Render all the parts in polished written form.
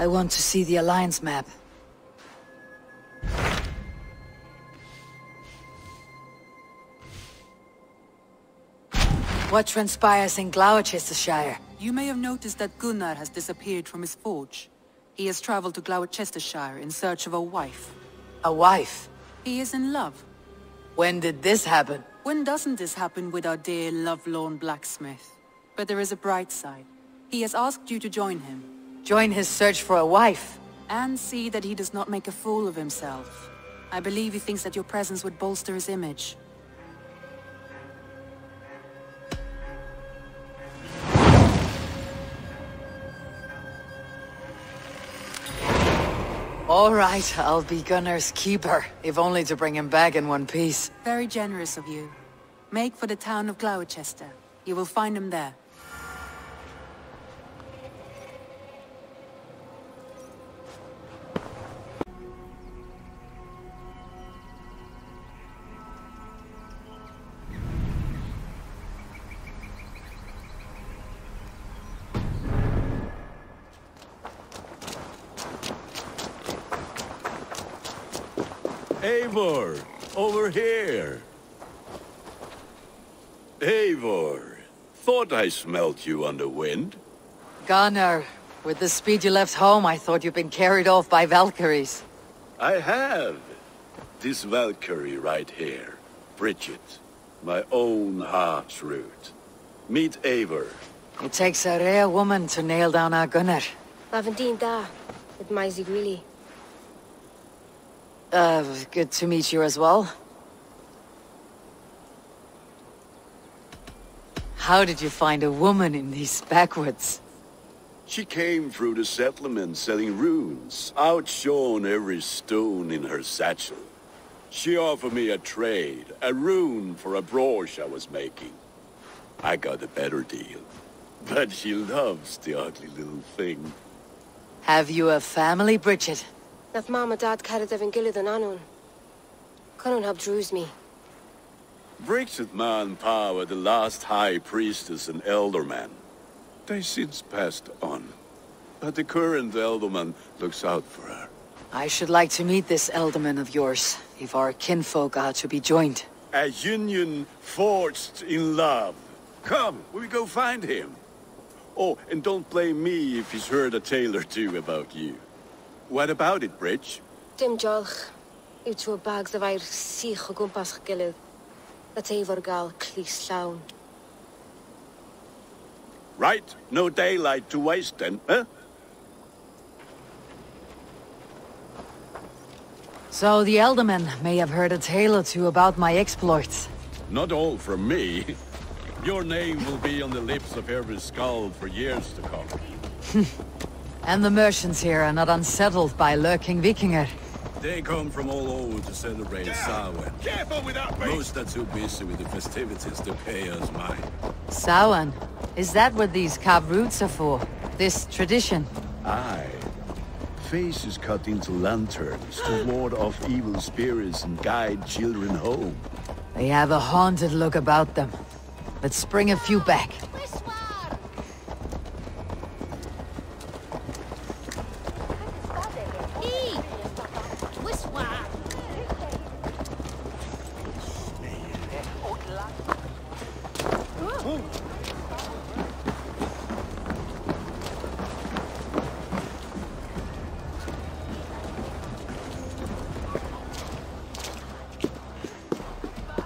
I want to see the Alliance map. What transpires in Gloucestershire? You may have noticed that Gunnar has disappeared from his forge. He has traveled to Gloucestershire in search of a wife. A wife? He is in love. When did this happen? When doesn't this happen with our dear lovelorn blacksmith? But there is a bright side. He has asked you to join him. Join his search for a wife? And see that he does not make a fool of himself. I believe he thinks that your presence would bolster his image. All right, I'll be Gunnar's keeper, if only to bring him back in one piece. Very generous of you. Make for the town of Gloucester. You will find him there. Eivor, over here. Eivor, thought I smelt you on the wind. Gunnar, with the speed you left home, I thought you'd been carried off by Valkyries. I have. This Valkyrie right here, Bridget, my own heart's root. Meet Eivor. It takes a rare woman to nail down our Gunnar. Lavendine da, with Maisie Greeley. Good to meet you as well. How did you find a woman in these backwoods? She came through the settlement selling runes, outshone every stone in her satchel. She offered me a trade, a rune for a brooch I was making. I got a better deal. But she loves the ugly little thing. Have you a family, Bridget? Naf mama dad carried Evan Gillid and Anun. Couldn't help druise me. Bridget Ma and Pa were the last high priestess and elderman. They since passed on. But the current elderman looks out for her. I should like to meet this elderman of yours, if our kinfolk are to be joined. A union forged in love. Come, we go find him. Oh, and don't blame me if he's heard a tale or two about you. What about it, Bridge? Dim jolch. Yw trwy bags of air sych o gwmpas gilydd. That Eivor gal clis llawn. Right, no daylight to waste then, huh? So the Elderman may have heard a tale or two about my exploits. Not all from me. Your name will be on the lips of every skull for years to come. And the merchants here are not unsettled by lurking Vikinger. They come from all over to celebrate Samhain. Careful with that, most are too busy with the festivities to pay us mind. Samhain? Is that what these carved roots are for? This tradition? Aye. Faces cut into lanterns to ward off evil spirits and guide children home. They have a haunted look about them. Let's bring a few back.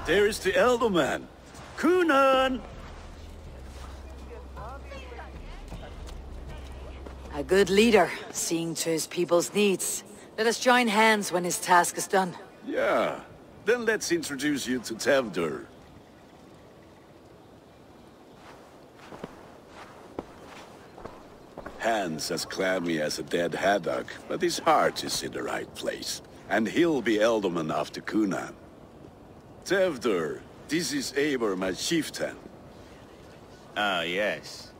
There is the Elderman. Kunan! A good leader, seeing to his people's needs. Let us join hands when his task is done. Yeah. Then let's introduce you to Tevdur. Hands as clammy as a dead haddock, but his heart is in the right place. And he'll be Elderman after Kunan. Tevdur, this is Eivor, my chieftain. Ah, yes.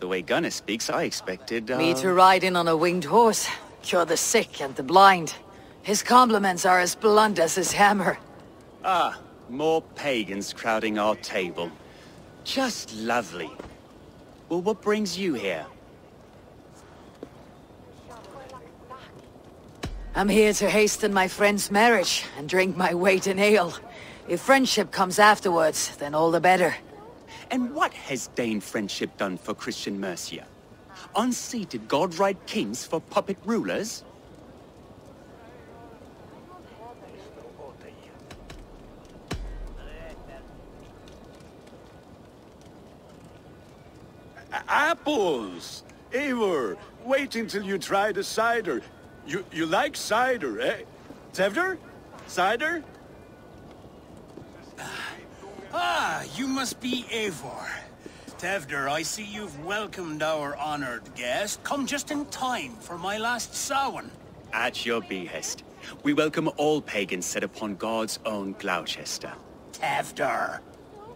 The way Gunnar speaks, I expected, Me to ride in on a winged horse, cure the sick and the blind. His compliments are as blunt as his hammer. Ah, more pagans crowding our table. Just lovely. Well, what brings you here? I'm here to hasten my friend's marriage and drink my weight in ale. If friendship comes afterwards, then all the better. And what has Dane friendship done for Christian Mercia? Unseated god-right kings for puppet rulers? Apples! Eivor, wait until you try the cider. You like cider, eh? Tevder? Cider? You must be Eivor. Tevder, I see you've welcomed our honored guest. Come just in time for my last Samhain. At your behest. We welcome all pagans set upon God's own Gloucester. Tevder,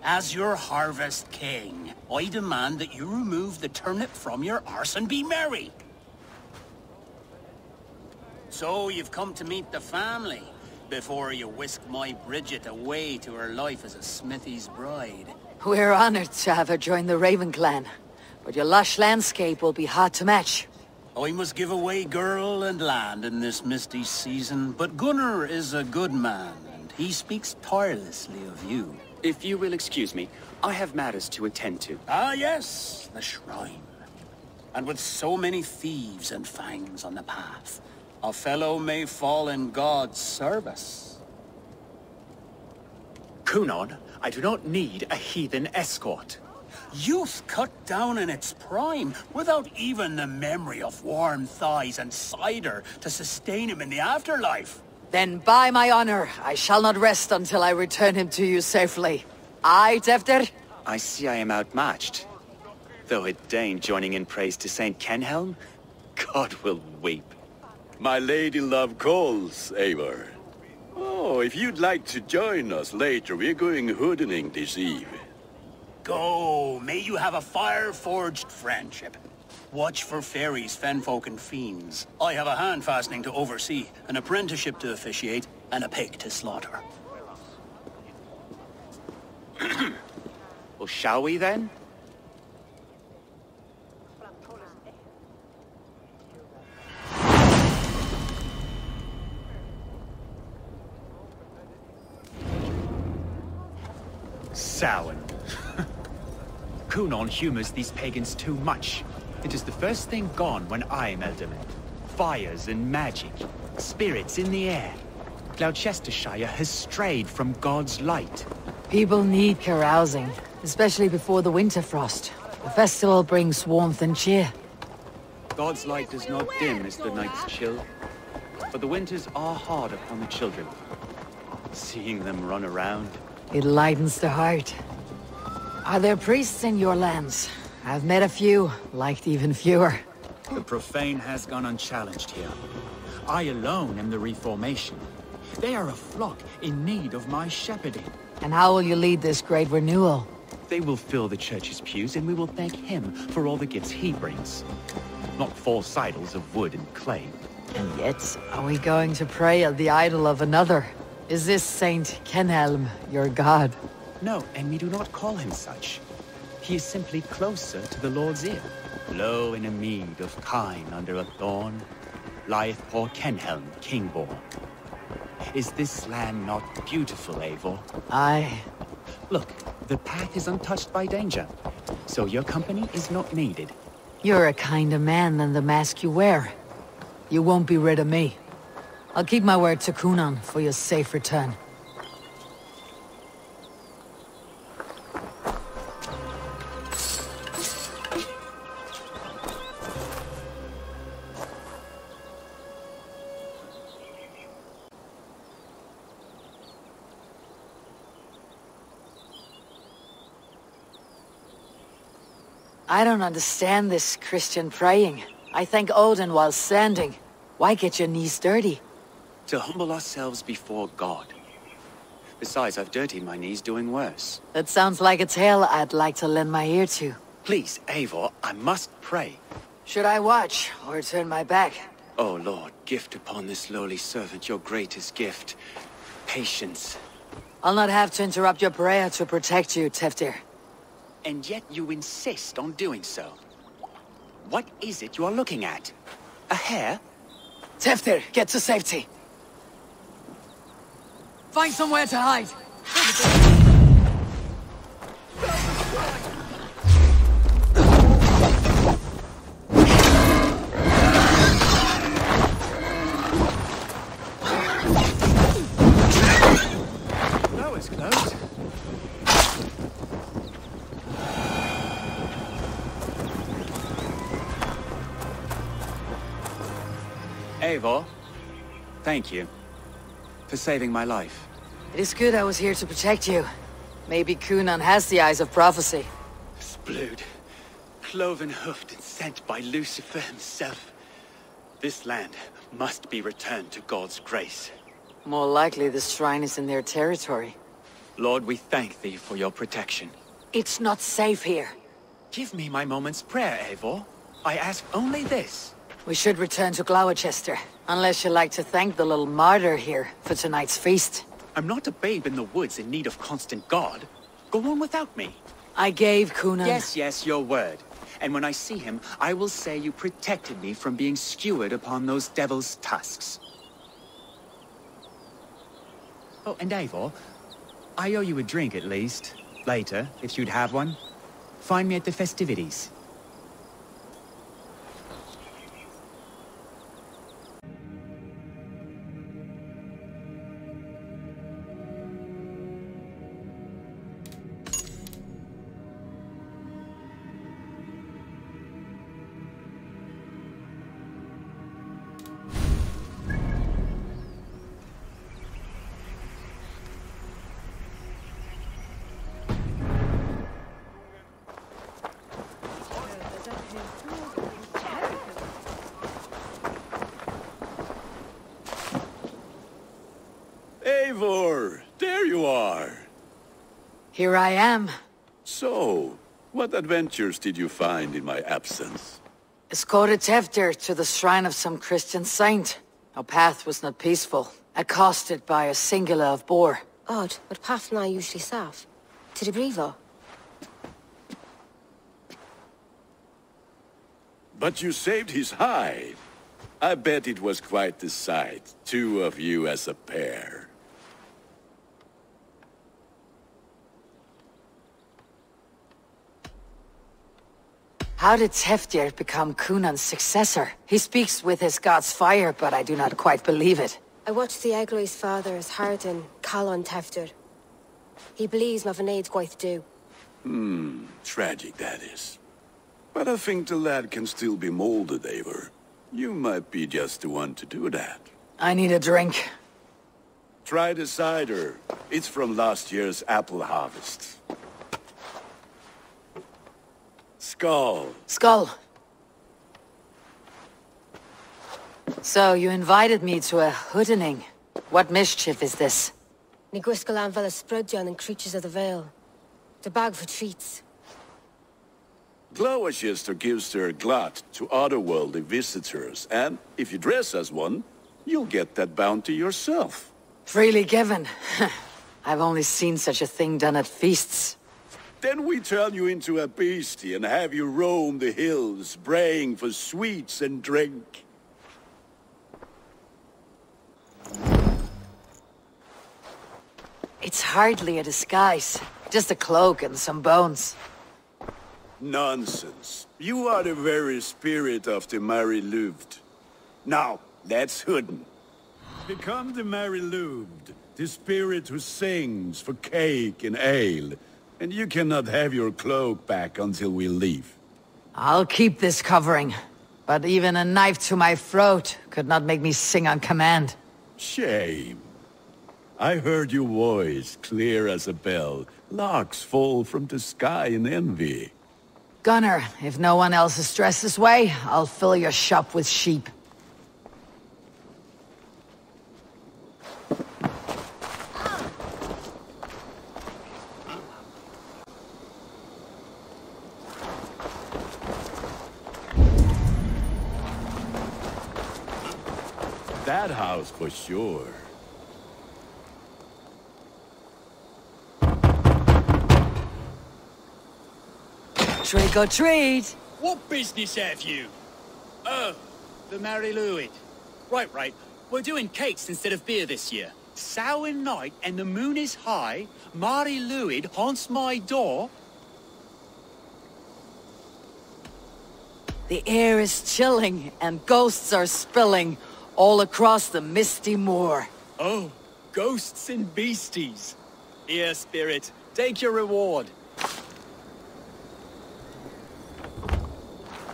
as your harvest king, I demand that you remove the turnip from your arse and be merry. So you've come to meet the family, before you whisk my Bridget away to her life as a smithy's bride. We're honored to have her join the Raven clan, but your lush landscape will be hard to match. I must give away girl and land in this misty season, but Gunnar is a good man, and he speaks tirelessly of you. If you will excuse me, I have matters to attend to. Ah yes, the shrine. And with so many thieves and fangs on the path, a fellow may fall in God's service. Kunon, I do not need a heathen escort. Youth cut down in its prime, without even the memory of warm thighs and cider to sustain him in the afterlife. Then by my honor, I shall not rest until I return him to you safely. Aye, Tevder? I see I am outmatched. Though a Dane joining in praise to Saint Kenhelm, God will weep. My lady love calls, Eivor. Oh, if you'd like to join us later, we're going hoodening this eve. Go, may you have a fire-forged friendship. Watch for fairies, fenfolk, and fiends. I have a hand fastening to oversee, an apprenticeship to officiate, and a pig to slaughter. Well, shall we then? Samhain. Kunon humors these pagans too much. It is the first thing gone when I am Elderman. Fires and magic, spirits in the air. Gloucestershire has strayed from God's light. People need carousing, especially before the winter frost. The festival brings warmth and cheer. God's light does not dim as the nights chill, but the winters are hard upon the children. Seeing them run around. It lightens the heart. Are there priests in your lands? I've met a few, liked even fewer. The profane has gone unchallenged here. I alone am the reformation. They are a flock in need of my shepherding. And how will you lead this great renewal? They will fill the church's pews, and we will thank him for all the gifts he brings. Not false idols of wood and clay. And yet, are we going to pray at the idol of another? Is this Saint Kenhelm your god? No, and we do not call him such. He is simply closer to the Lord's ear. Low in a mead of kine under a thorn, lieth poor Kenhelm, king-born. Is this land not beautiful, Eivor? Aye. Look, the path is untouched by danger, so your company is not needed. You're a kinder man than the mask you wear. You won't be rid of me. I'll keep my word to Kunon for your safe return. I don't understand this Christian praying. I thank Odin while standing. Why get your knees dirty? To humble ourselves before God. Besides, I've dirtied my knees doing worse. That sounds like a tale I'd like to lend my ear to. Please, Eivor, I must pray. Should I watch, or turn my back? Oh Lord, gift upon this lowly servant your greatest gift. Patience. I'll not have to interrupt your prayer to protect you, Teftir. And yet you insist on doing so. What is it you are looking at? A hare? Teftir, get to safety. Find somewhere to hide. That was close. Eivor, thank you for saving my life. It is good I was here to protect you. Maybe Cunan has the eyes of prophecy. Splood, cloven-hoofed and sent by Lucifer himself. This land must be returned to God's grace. More likely the shrine is in their territory. Lord, we thank thee for your protection. It's not safe here. Give me my moment's prayer, Eivor. I ask only this. We should return to Gloucester, unless you like to thank the little martyr here for tonight's feast. I'm not a babe in the woods in need of constant guard. Go on without me. I gave Cunan... Yes, your word. And when I see him, I will say you protected me from being skewered upon those devil's tusks. Oh, and Eivor, I owe you a drink at least. Later, if you'd have one. Find me at the festivities. Eivor, there you are. Here I am. So, what adventures did you find in my absence? Escorted Teftir to the shrine of some Christian saint. Our path was not peaceful. Accosted by a singular of boar. Odd, but path na usually safe. To the Brevo. But you saved his hide. I bet it was quite the sight, two of you as a pair. How did Teftir become Cunan's successor? He speaks with his god's fire, but I do not quite believe it. I watched the Egloi's father as Harden call on Teftir. He believes Mavanade quite do. Tragic that is. But I think the lad can still be molded, Eivor. You might be just the one to do that. I need a drink. Try the cider. It's from last year's apple harvest. Skull. Skull. So, you invited me to a hoodening. What mischief is this? Ni Gwisgalan Vela Sprudjan and Creatures of the Vale. The bag for treats. Gloucester gives their glut to otherworldly visitors, and if you dress as one, you'll get that bounty yourself. Freely given. I've only seen such a thing done at feasts. Then we turn you into a beastie and have you roam the hills, braying for sweets and drink. It's hardly a disguise. Just a cloak and some bones. Nonsense. You are the very spirit of the Mary Louved. Now, let's hooden. Become the Mary Louved, the spirit who sings for cake and ale. And you cannot have your cloak back until we leave. I'll keep this covering. But even a knife to my throat could not make me sing on command. Shame. I heard your voice clear as a bell. Larks fall from the sky in envy. Gunner, if no one else is dressed this way, I'll fill your shop with sheep. That house for sure. Trick or treat! What business have you? Oh, the Mary Louis. Right. We're doing cakes instead of beer this year. Samhain night and the moon is high. Mari Luid haunts my door. The air is chilling, and ghosts are spilling all across the misty moor. Oh, ghosts and beasties. Here, spirit, take your reward.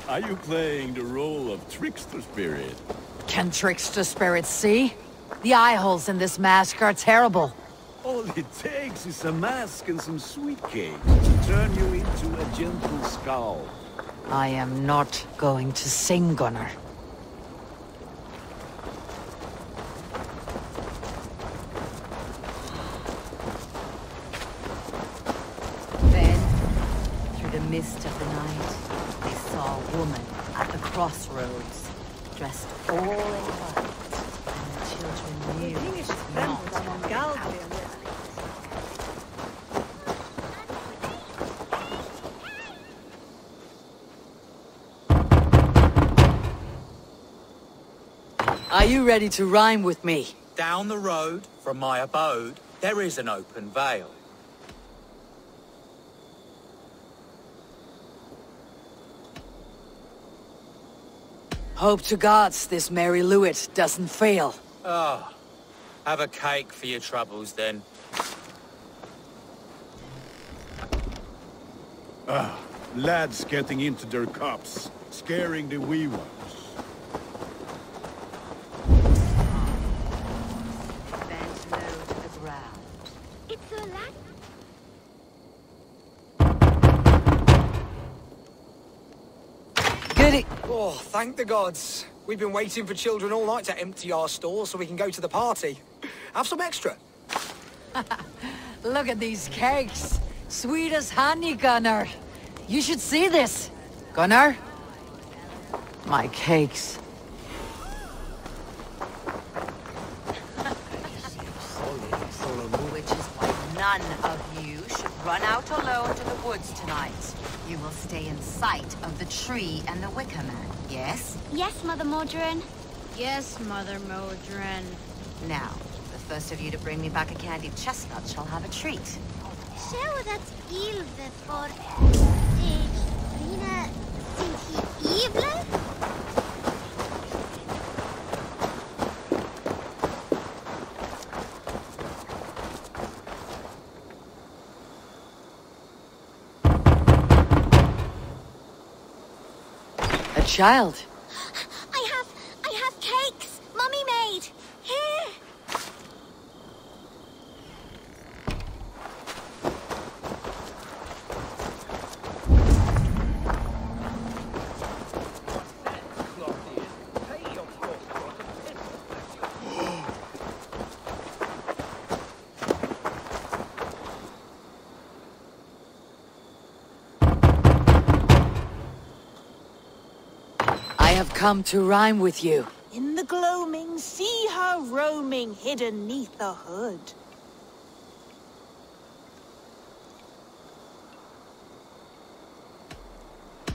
Are you playing the role of trickster spirit? Can trickster spirits see? The eye holes in this mask are terrible. All it takes is a mask and some sweet cake to turn you into a gentle skull. I am not going to sing, Gunnar. Then, through the mist of the night, they saw a woman at the crossroads, dressed all in white, and the children knew it was not Galway. Are you ready to rhyme with me? Down the road from my abode, there is an open vale. Hope to gods this Mary Lewitt doesn't fail. Ah, have a cake for your troubles then. Lads getting into their cups, scaring the wee ones. Bent low to the ground. It's a lad. Goody. Oh, thank the gods. We've been waiting for children all night to empty our stores so we can go to the party. Have some extra. Look at these cakes. Sweet as honey, Gunnar. You should see this. Gunnar? My cakes. Which is why none of you should run out alone to the woods tonight. You will stay in sight of the tree and the wicker man, yes? Yes, Mother Modron. Yes, Mother Modron. Now, the first of you to bring me back a candied chestnut shall have a treat. Sjå that Ylve for Rina sind hi evle? A child. I have cakes Mummy made. Here. I have come to rhyme with you. In the gloaming, see her roaming hidden neath the hood.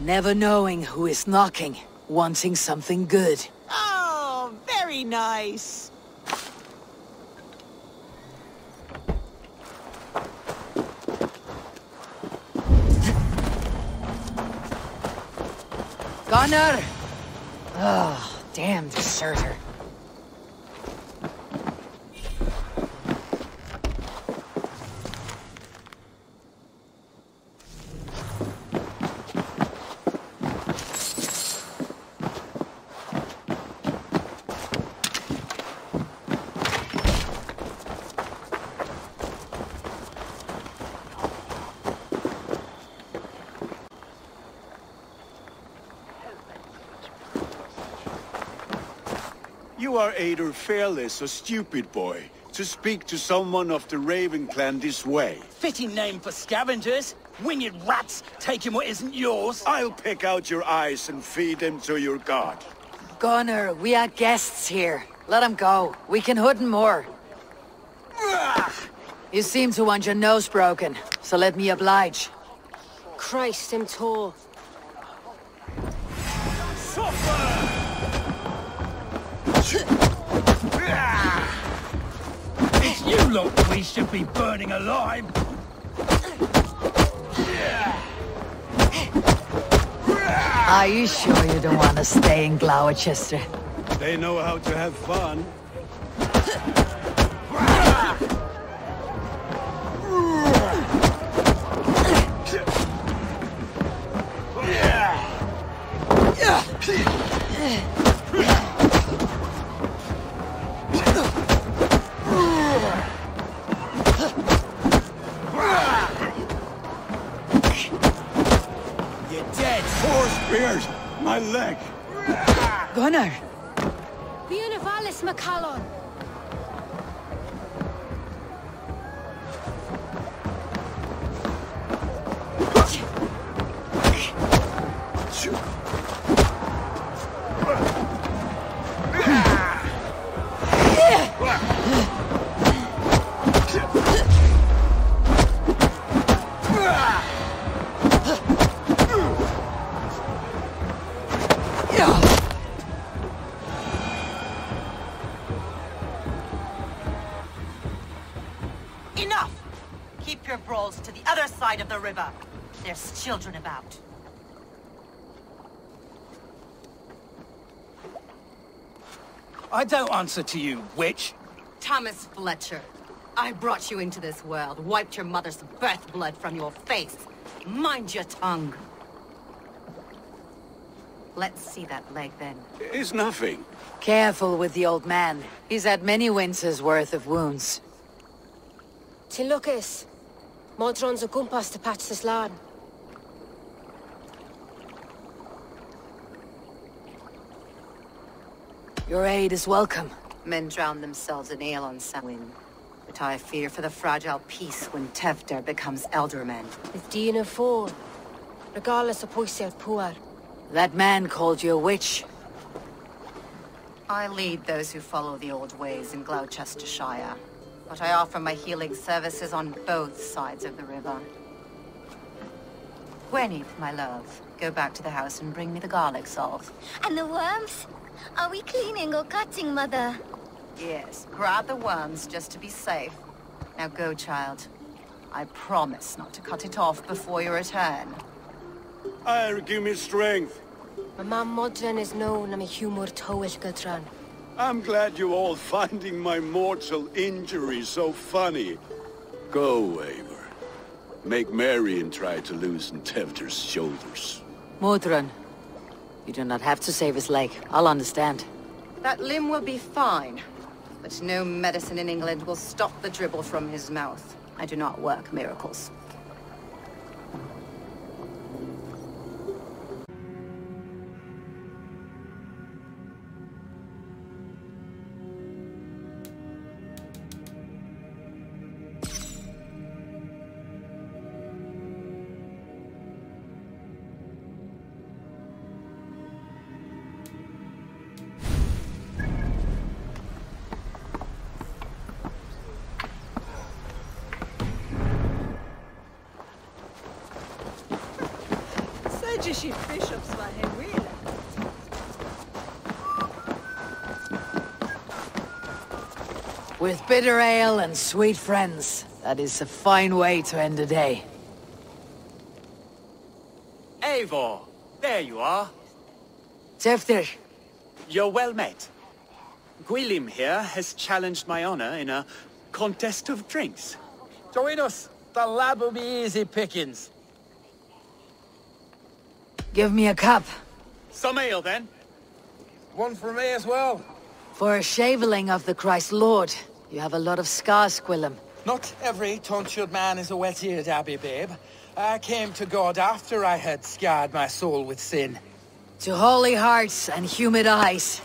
Never knowing who is knocking, wanting something good. Oh, very nice. Gunnar! Oh, damn deserter. You are either fearless or stupid, boy, to speak to someone of the Raven clan this way. Fitting name for scavengers. Winged rats taking what isn't yours. I'll pick out your eyes and feed them to your god. Gunnar, we are guests here. Let him go. We can hood more. You seem to want your nose broken, so let me oblige. Christ, him tall. It's you lot we should be burning alive! Are you sure you don't want to stay in Gloucester? They know how to have fun. You're dead! Four spears! My leg! Gunnar! Bionavalis Macallon! Enough! Keep your brawls to the other side of the river. There's children about. I don't answer to you, witch. Thomas Fletcher, I brought you into this world, wiped your mother's birth blood from your face. Mind your tongue. Let's see that leg then. It's nothing. Careful with the old man. He's had many winters' worth of wounds. Tilukis. Modron's a gumpas to patch this land. Your aid is welcome. Men drown themselves in ale on Samhain. But I fear for the fragile peace when Tevder becomes elderman. With Dina Ford. Regardless of Poisier Puar. That man called you a witch. I lead those who follow the old ways in Gloucestershire. But I offer my healing services on both sides of the river. Gwyneth, my love, go back to the house and bring me the garlic salt. And the worms? Are we cleaning or cutting, Mother? Yes, grab the worms just to be safe. Now go, child. I promise not to cut it off before your return. Give me strength. My mam Modron is known am a humor towish Gutran. I'm glad you're all finding my mortal injury so funny. Go, Eivor. Make merry and try to loosen Tevder's shoulders. Modron, you do not have to save his leg. I'll understand. That limb will be fine. But no medicine in England will stop the dribble from his mouth. I do not work miracles. With bitter ale and sweet friends, that is a fine way to end a day. Eivor, there you are. Tevder. You're well met. Gwilym here has challenged my honor in a contest of drinks. Join us. The lad will be easy pickings. Give me a cup. Some ale, then. One for me as well. For a shaveling of the Christ Lord, you have a lot of scars, Gwilym. Not every tonsured man is a wet-eared abbey, babe. I came to God after I had scarred my soul with sin. To holy hearts and humid eyes.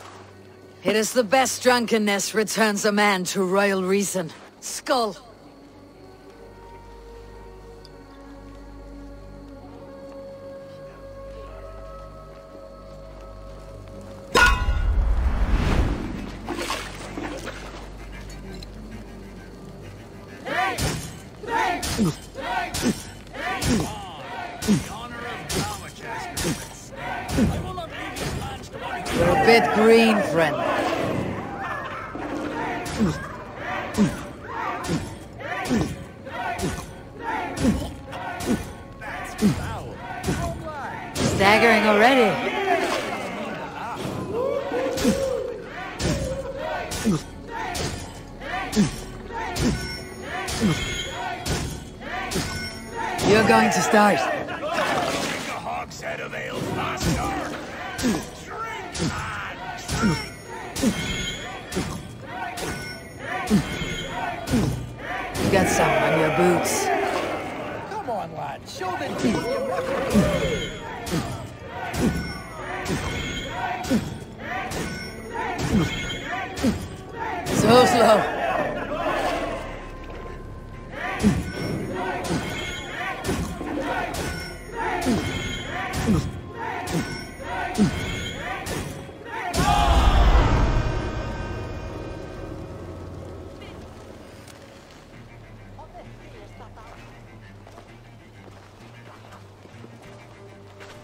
It is the best drunkenness returns a man to royal reason. Skull. You're a bit green, friend. Staggering already. You're going to start. Drink a hogshead of ale faster. Drink, man, You got some on your boots. Come on, lad. Show the teeth you're ready. So slow.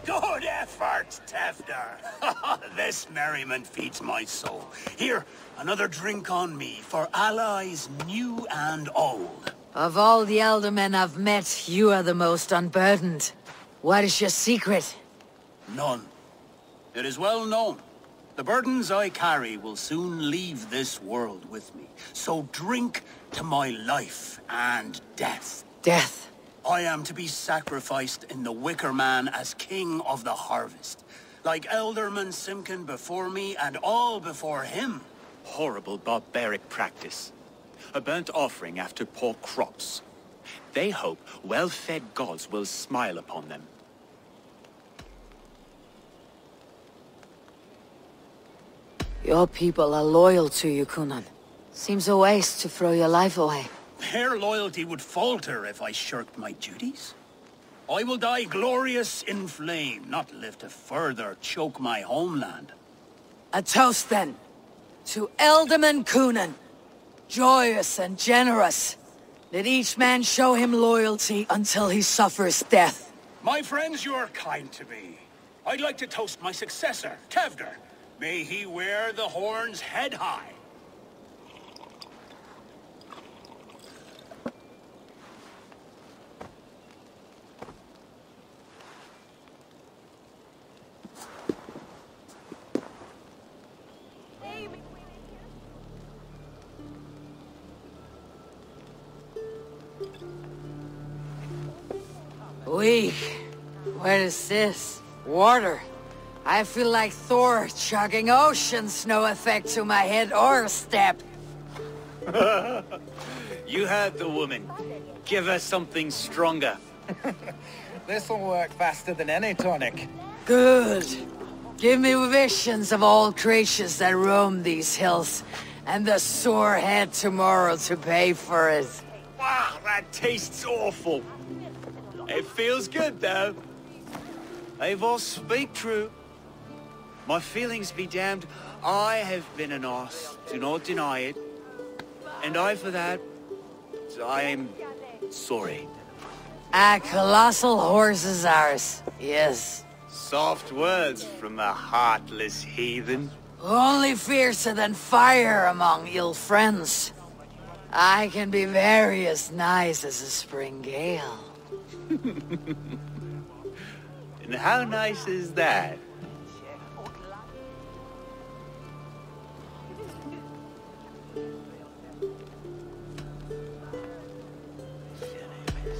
Good effort, Tefner. This merriment feeds my soul. Here, another drink on me for allies new and old. Of all the elder men I've met, you are the most unburdened. What is your secret? None. It is well known. The burdens I carry will soon leave this world with me. So drink to my life and death. Death? I am to be sacrificed in the Wicker Man as king of the harvest. Like Elderman Simkin before me and all before him. Horrible barbaric practice. A burnt offering after poor crops. They hope well-fed gods will smile upon them. Your people are loyal to you, Kunan. Seems a waste to throw your life away. Their loyalty would falter if I shirked my duties. I will die glorious in flame, not live to further choke my homeland. A toast, then. To Elderman Kunan. Joyous and generous. Let each man show him loyalty until he suffers death. My friends, you are kind to me. I'd like to toast my successor, Tevder. May he wear the horns head high. Weak. What is this? Water. I feel like Thor chugging oceans, no effect to my head or step. You heard the woman. Give her something stronger. This'll work faster than any tonic. Good. Give me visions of all creatures that roam these hills, and the sore head tomorrow to pay for it. Wow, that tastes awful. It feels good, though. Eivor, speak true. My feelings be damned. I have been an arse. Do not deny it. And I, for that, I am sorry. A colossal horse is ours, yes. Soft words from a heartless heathen. Only fiercer than fire among ill friends. I can be very as nice as a spring gale. And how nice is that?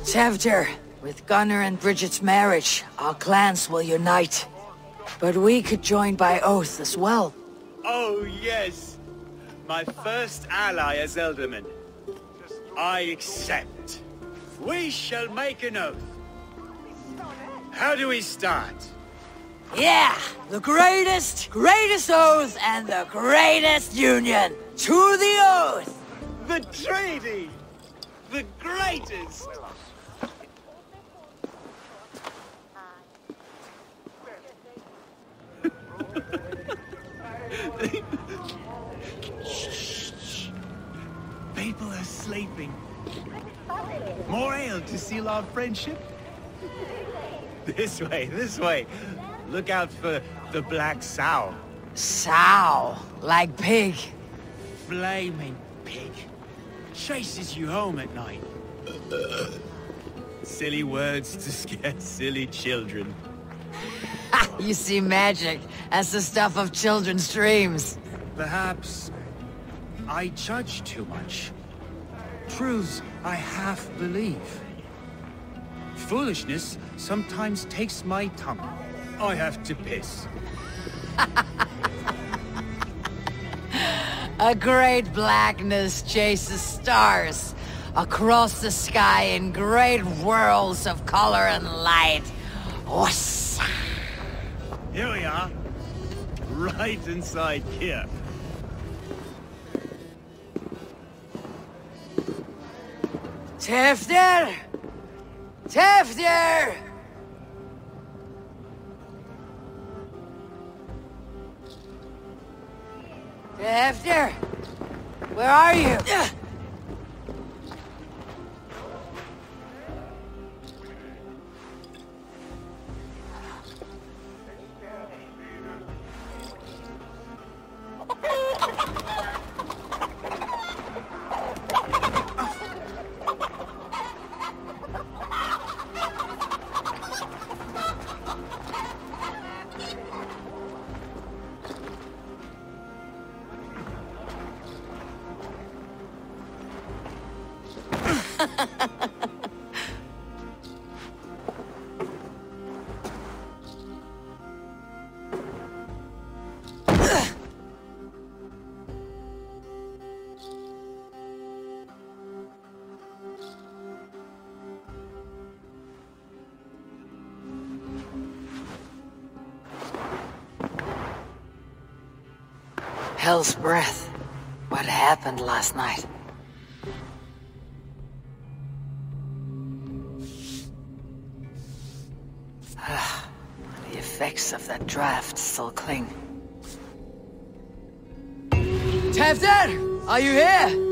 Tevder, with Gunnar and Bridget's marriage, our clans will unite. But we could join by oath as well. Oh, yes. My first ally as Elderman. I accept. We shall make an oath. How do we start? Yeah! The greatest oath and the greatest union! To the oath! The treaty! The greatest! People are sleeping. More ale to seal our friendship? This way, this way. Look out for the black sow. Sow, like pig. Flaming pig. Chases you home at night. Silly words to scare silly children. You see magic as the stuff of children's dreams. Perhaps I judge too much. Truths I half believe. Foolishness sometimes takes my tongue. I have to piss. A great blackness chases stars across the sky in great whirls of color and light. Whoosh! Here we are. Right inside here. Tefter! Tefter! Tefter! Where are you? Hell's breath. What happened last night? The effects of that draft still cling. Tefter! Are you here?